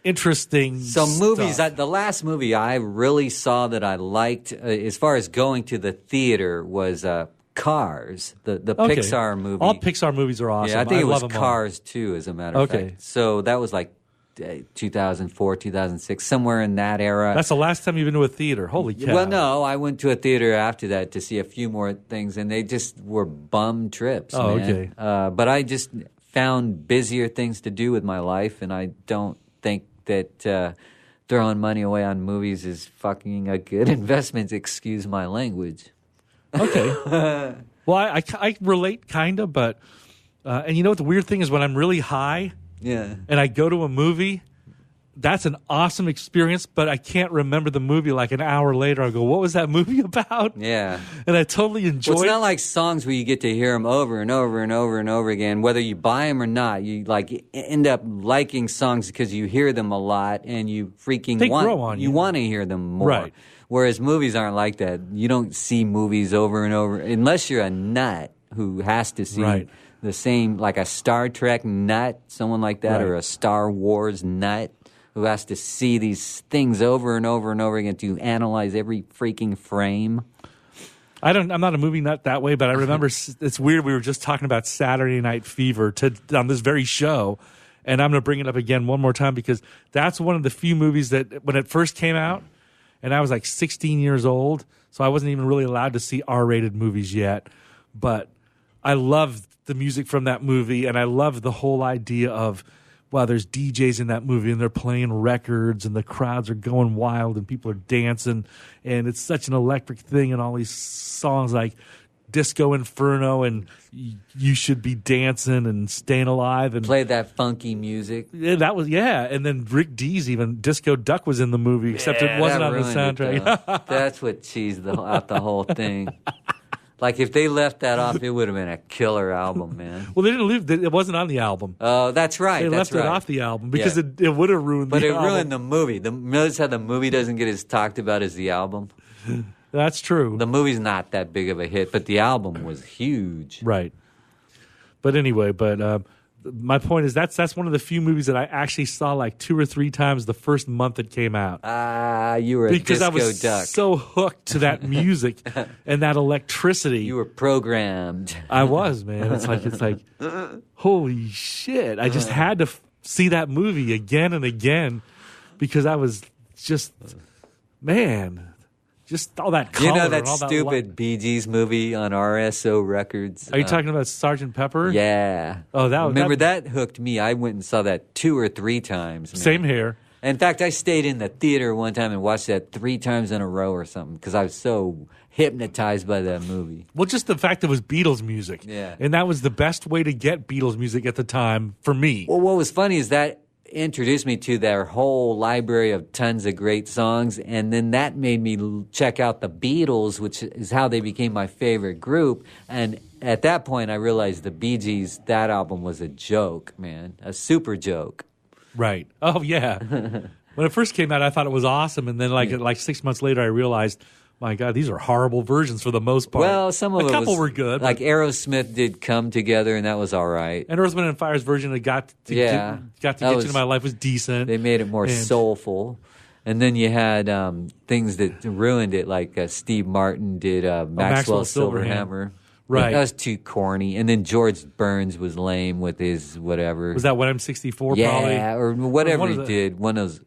interesting movies. stuff. The last movie I really saw that I liked, as far as going to the theater, was Cars, the Pixar movie. All Pixar movies are awesome. Yeah, I think it was love them Cars too, as a matter of fact. So that was like 2004, 2006, somewhere in that era. That's the last time you've been to a theater. Holy cow. Well, no, I went to a theater after that to see a few more things, and they just were bum trips, man. Okay. But I just found busier things to do with my life, and I don't think that throwing money away on movies is fucking a good investment, excuse my language. Okay. Well, I relate kind of, but and you know what the weird thing is, when I'm really high and I go to a movie, that's an awesome experience, but I can't remember the movie. Like an hour later, I go, what was that movie about? Yeah. And I totally enjoy it. It's not like songs where you get to hear them over and over and over and over again, whether you buy them or not. You like end up liking songs because you hear them a lot and you freaking want to hear them more. Right. Whereas movies aren't like that. You don't see movies over and over unless you're a nut who has to see the same, like a Star Trek nut, someone like that, or a Star Wars nut who has to see these things over and over and over again to analyze every freaking frame. I'm not a movie nut that way, but I remember it's weird. We were just talking about Saturday Night Fever on this very show, and I'm going to bring it up again one more time because that's one of the few movies that when it first came out, and I was like 16 years old, so I wasn't even really allowed to see R-rated movies yet, but I loved the music from that movie, and I loved the whole idea of, wow, there's DJs in that movie, and they're playing records, and the crowds are going wild, and people are dancing, and it's such an electric thing, and all these songs like Disco Inferno and You Should Be Dancing and Staying Alive. And play that funky music. Yeah, that was, and then Rick Dees, even Disco Duck was in the movie, except it wasn't on the soundtrack. That's what cheesed out the whole thing. Like, if they left that off, it would have been a killer album, man. Well, they didn't leave. It wasn't on the album. Oh, that's right. They left it off the album because it would have ruined the album. But it ruined the movie. Notice how the movie doesn't get as talked about as the album? That's true. The movie's not that big of a hit, but the album was huge. Right. But anyway, my point is that's one of the few movies that I actually saw like 2 or 3 times the first month it came out. You were a because disco I was duck. so hooked to that music and that electricity. You were programmed. I was, man. It's like, holy shit! I just had to see that movie again and again because I was just, man. Just all that color. You know that and all stupid Bee Gees movie on RSO Records? Are you talking about Sgt. Pepper? Yeah. Oh, that hooked me. I went and saw that 2 or 3 times. Man. Same here. In fact, I stayed in the theater one time and watched that 3 times in a row or something because I was so hypnotized by that movie. Well, just the fact it was Beatles music. Yeah. And that was the best way to get Beatles music at the time for me. Well, what was funny is that introduced me to their whole library of tons of great songs, and then that made me check out the Beatles, which is how they became my favorite group. And at that point, I realized the Bee Gees, that album was a joke, man, a super joke. Right. Oh, yeah. When it first came out, I thought it was awesome, and then like 6 months later, I realized, my God, these are horrible versions for the most part. Well, some of a it couple were good. Like Aerosmith did Come Together, and that was all right. And Earth, Wind and Fire's version of Got to Get You Into My Life was decent. They made it more soulful. And then you had things that ruined it, like Steve Martin did Maxwell Silverhammer. Right. That was too corny. And then George Burns was lame with his whatever. Was that When I'm 64 yeah, probably? Yeah, or whatever he did. One of those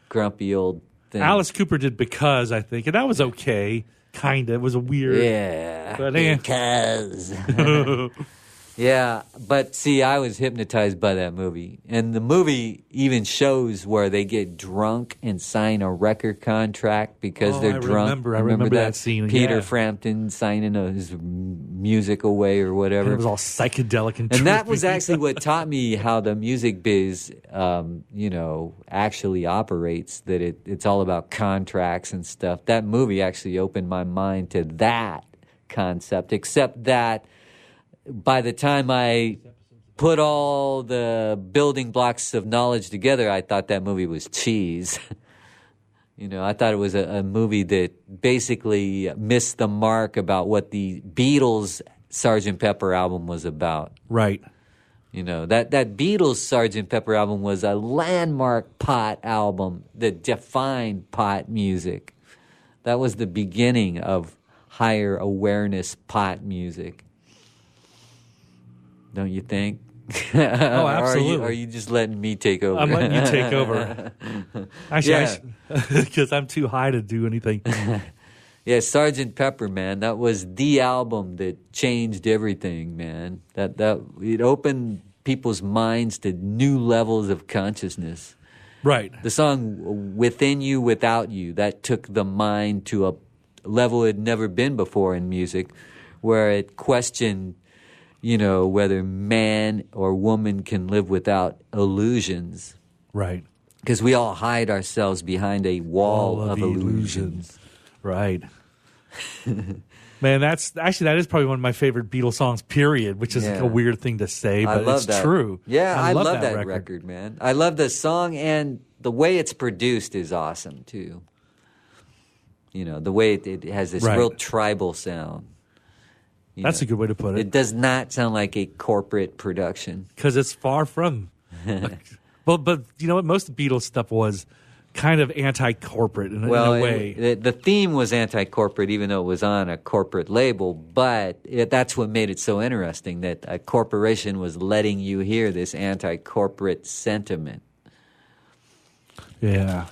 grumpy old things. Alice Cooper did Because, I think. And that was okay. Kind of. It was a weird. Yeah. But, because. Yeah, but see, I was hypnotized by that movie. And the movie even shows where they get drunk and sign a record contract because they're drunk. I remember that scene. Peter Frampton signing his music away or whatever. And it was all psychedelic and that was actually what taught me how the music biz, actually operates, that it's all about contracts and stuff. That movie actually opened my mind to that concept, except that by the time I put all the building blocks of knowledge together, I thought that movie was cheese. I thought it was a movie that basically missed the mark about what the Beatles' Sgt. Pepper album was about. Right. That Beatles' Sgt. Pepper album was a landmark pot album that defined pot music. That was the beginning of higher awareness pot music. Don't you think? Oh, absolutely. Or are you just letting me take over? I'm letting you take over. Actually, because I'm too high to do anything. Yeah, Sgt. Pepper, man, that was the album that changed everything, man. That it opened people's minds to new levels of consciousness. Right. The song Within You, Without You, that took the mind to a level it had never been before in music, where it questioned whether man or woman can live without illusions. Right. Because we all hide ourselves behind a wall of illusions. Right. Man, that is probably one of my favorite Beatles songs, period, which is a weird thing to say, but it's true. Yeah, I love that record, man. I love the song, and the way it's produced is awesome, too. The way it has this real tribal sound. That's a good way to put it. It does not sound like a corporate production. Because it's far from. But you know what? Most Beatles stuff was kind of anti-corporate in a way. The theme was anti-corporate, even though it was on a corporate label. But that's what made it so interesting, that a corporation was letting you hear this anti-corporate sentiment. Yeah.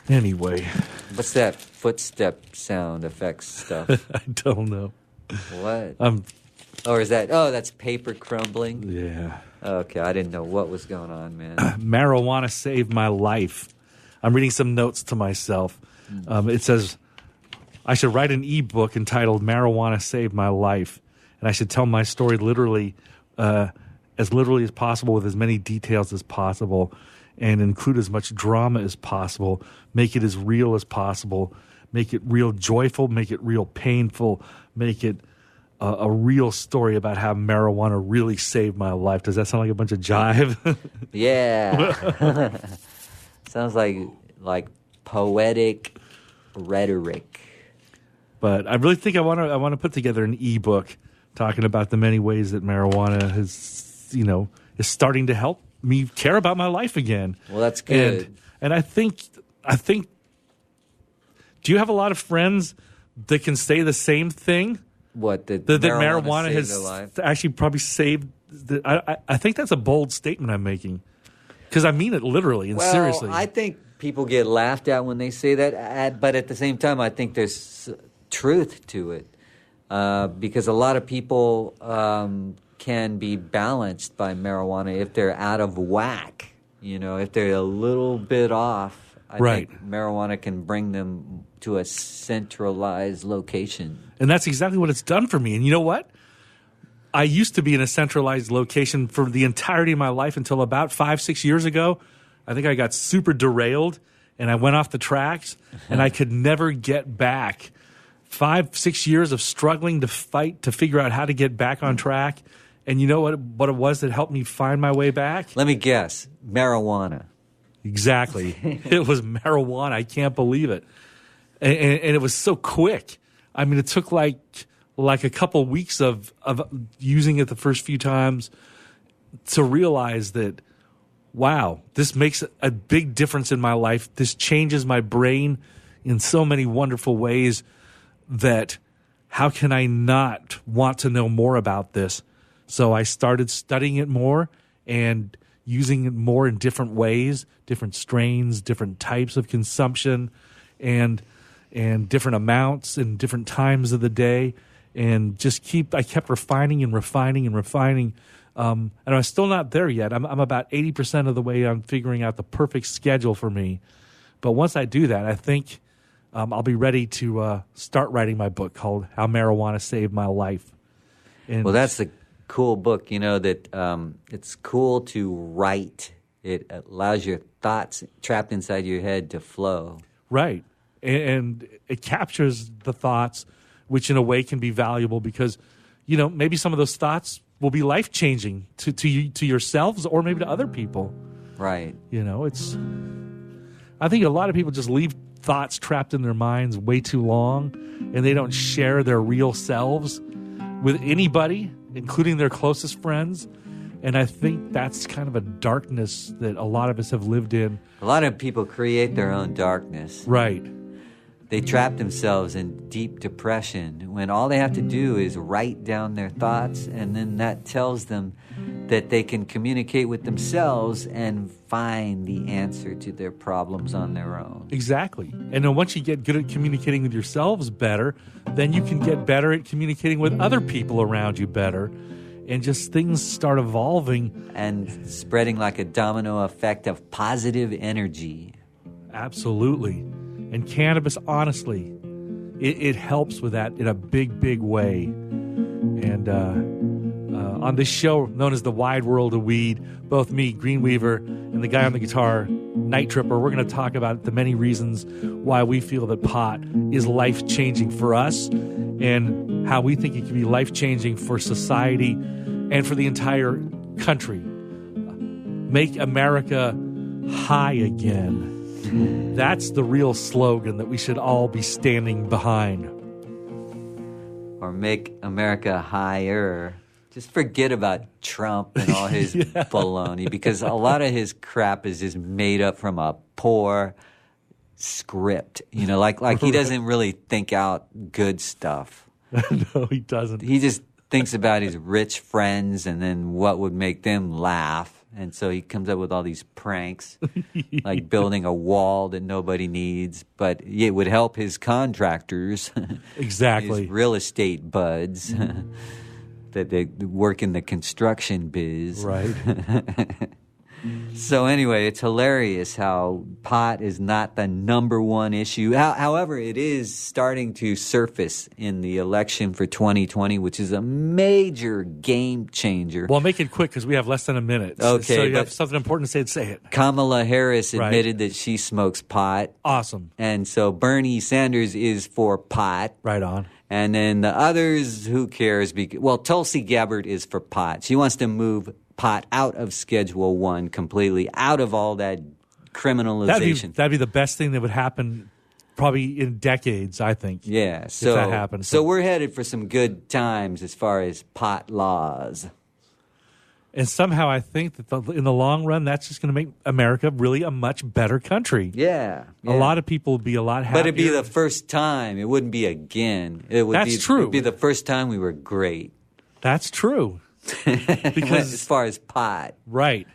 Anyway. What's that footstep sound effects stuff? I don't know. What? Or is that? Oh, that's paper crumbling. Yeah. Okay, I didn't know what was going on, man. Marijuana saved my life. I'm reading some notes to myself. It says I should write an ebook entitled "Marijuana Saved My Life," and I should tell my story literally as possible, with as many details as possible, and include as much drama as possible. Make it as real as possible. Make it real joyful. Make it real painful. Make it a real story about how marijuana really saved my life. Does that sound like a bunch of jive? Yeah. Sounds like poetic rhetoric. But I really think I want to put together an ebook talking about the many ways that marijuana is starting to help me care about my life again. Well, that's good. And I think do you have a lot of friends that can say the same thing? What, that marijuana saved has their life? Actually probably saved... I think that's a bold statement I'm making. Because I mean it literally and seriously. I think people get laughed at when they say that, but at the same time, I think there's truth to it. Because a lot of people can be balanced by marijuana if they're out of whack. if they're a little bit off, I Right. think marijuana can bring them to a centralized location. And that's exactly what it's done for me. And you know what? I used to be in a centralized location for the entirety of my life until about 5-6 years ago. I think I got super derailed and I went off the tracks and I could never get back. 5-6 years of struggling to fight to figure out how to get back on track. And you know what it was that helped me find my way back? Let me guess. Marijuana. Exactly. It was marijuana. I can't believe it. And it was so quick. I mean, it took like a couple weeks of using it the first few times to realize that, wow, this makes a big difference in my life. This changes my brain in so many wonderful ways that how can I not want to know more about this? So I started studying it more and using it more in different ways, different strains, different types of consumption, and different amounts and different times of the day. And I kept refining and refining and refining. And I'm still not there yet. I'm about 80% of the way on figuring out the perfect schedule for me. But once I do that, I think I'll be ready to start writing my book called How Marijuana Saved My Life. And well, that's the cool book, that it's cool to write. It allows your thoughts trapped inside your head to flow. Right. And it captures the thoughts, which in a way can be valuable because, maybe some of those thoughts will be life-changing to yourselves or maybe to other people. Right. I think a lot of people just leave thoughts trapped in their minds way too long, and they don't share their real selves with anybody, including their closest friends. And I think that's kind of a darkness that a lot of us have lived in. A lot of people create their own darkness. Right. They trap themselves in deep depression when all they have to do is write down their thoughts, and then that tells them that they can communicate with themselves and find the answer to their problems on their own. Exactly. And then once you get good at communicating with yourselves better, then you can get better at communicating with other people around you better. And just things start evolving. And spreading like a domino effect of positive energy. Absolutely. And cannabis, honestly, it helps with that in a big, big way. And on this show known as The Wide World of Weed, both me, Greene Weaver, and the guy on the guitar, Night Tripper, we're going to talk about the many reasons why we feel that pot is life-changing for us and how we think it can be life-changing for society and for the entire country. Make America high again. That's the real slogan that we should all be standing behind. Or make America higher. Just forget about Trump and all his baloney, because a lot of his crap is just made up from a poor script. Like he doesn't really think out good stuff. No, he doesn't. He just thinks about his rich friends and then what would make them laugh. And so he comes up with all these pranks, like building a wall that nobody needs, but it would help his contractors. Exactly. His real estate buds that they work in the construction biz. Right. So anyway, it's hilarious how pot is not the number one issue. However, it is starting to surface in the election for 2020, which is a major game changer. Well, make it quick because we have less than a minute. Okay. So you have something important to say it. Kamala Harris admitted that she smokes pot. Awesome. And so Bernie Sanders is for pot. Right on. And then the others, who cares? Well, Tulsi Gabbard is for pot. She wants to move pot out of Schedule 1 completely, out of all that criminalization. That'd be the best thing that would happen probably in decades, I think. Yeah, if that happens. So we're headed for some good times as far as pot laws. And somehow I think that in the long run, that's just going to make America really a much better country. Yeah. A lot of people would be a lot happier. But it'd be the first time. It wouldn't be again. That's true. It'd be the first time we were great. That's true. Because as far as pot. Right.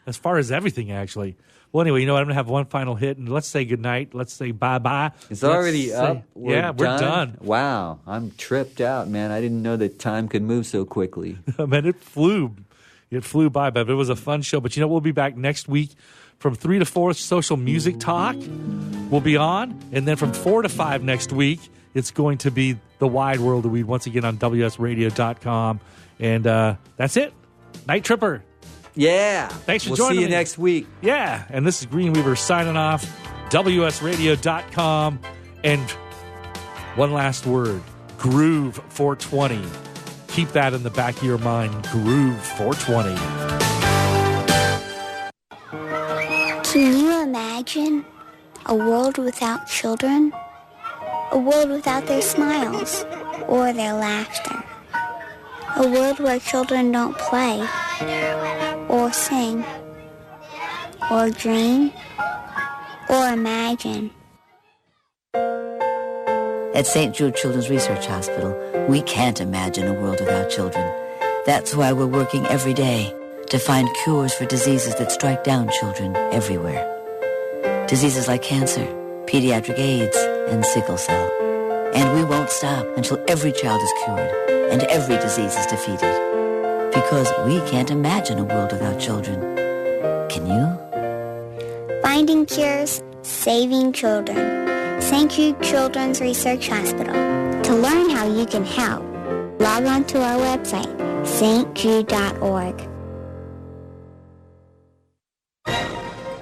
As far as everything, actually. Well, anyway, I'm going to have one final hit, and let's say goodnight. Let's say bye-bye. It's already up. We're done. Wow. I'm tripped out, man. I didn't know that time could move so quickly. Man, it flew. It flew by, but it was a fun show. But we'll be back next week from 3 to 4, Social Music Talk will be on. And then from 4 to 5 next week, it's going to be The Wide World of Weed, once again on WSRadio.com. And that's it. Night Tripper. Yeah. Thanks for we'll joining me. See you next week. Yeah. And this is Greene Weaver signing off. WSRadio.com. And one last word. Groove 420. Keep that in the back of your mind. Groove 420. Can you imagine a world without children? A world without their smiles or their laughter? A world where children don't play or sing or dream or imagine? At St. Jude Children's Research Hospital, we can't imagine a world without children. That's why we're working every day to find cures for diseases that strike down children everywhere. Diseases like cancer, pediatric AIDS, and sickle cell. And we won't stop until every child is cured and every disease is defeated. Because we can't imagine a world without children. Can you? Finding cures, saving children. St. Jude Children's Research Hospital. To learn how you can help, log on to our website, stjude.org.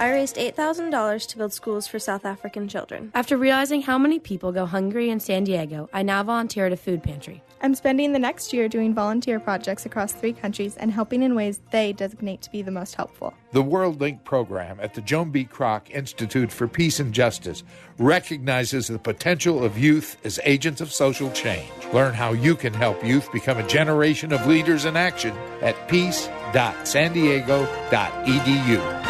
I raised $8,000 to build schools for South African children. After realizing how many people go hungry in San Diego, I now volunteer at a food pantry. I'm spending the next year doing volunteer projects across 3 countries and helping in ways they designate to be the most helpful. The World Link program at the Joan B. Kroc Institute for Peace and Justice recognizes the potential of youth as agents of social change. Learn how you can help youth become a generation of leaders in action at peace.sandiego.edu.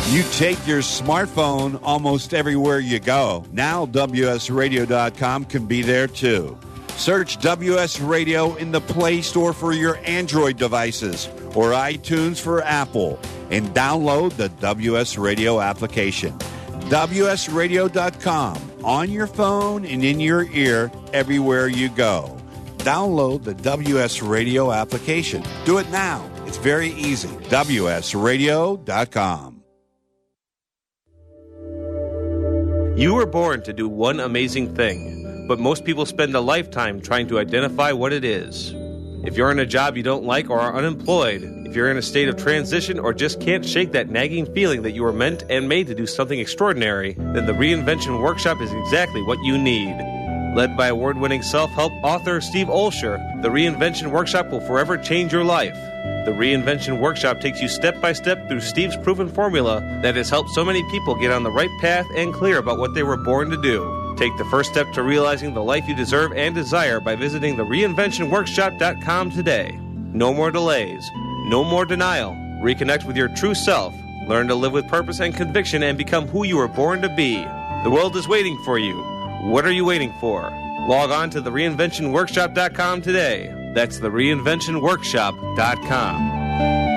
You take your smartphone almost everywhere you go. Now WSRadio.com can be there too. Search WS Radio in the Play Store for your Android devices or iTunes for Apple and download the WS Radio application. WSRadio.com on your phone and in your ear everywhere you go. Download the WS Radio application. Do it now. It's very easy. WSRadio.com. You were born to do one amazing thing, but most people spend a lifetime trying to identify what it is. If you're in a job you don't like or are unemployed, if you're in a state of transition or just can't shake that nagging feeling that you were meant and made to do something extraordinary, then the Reinvention Workshop is exactly what you need. Led by award-winning self-help author Steve Olsher, the Reinvention Workshop will forever change your life. The Reinvention Workshop takes you step by step through Steve's proven formula that has helped so many people get on the right path and clear about what they were born to do. Take the first step to realizing the life you deserve and desire by visiting thereinventionworkshop.com today. No more delays. No more denial. Reconnect with your true self. Learn to live with purpose and conviction and become who you were born to be. The world is waiting for you. What are you waiting for? Log on to thereinventionworkshop.com today. That's thereinventionworkshop.com.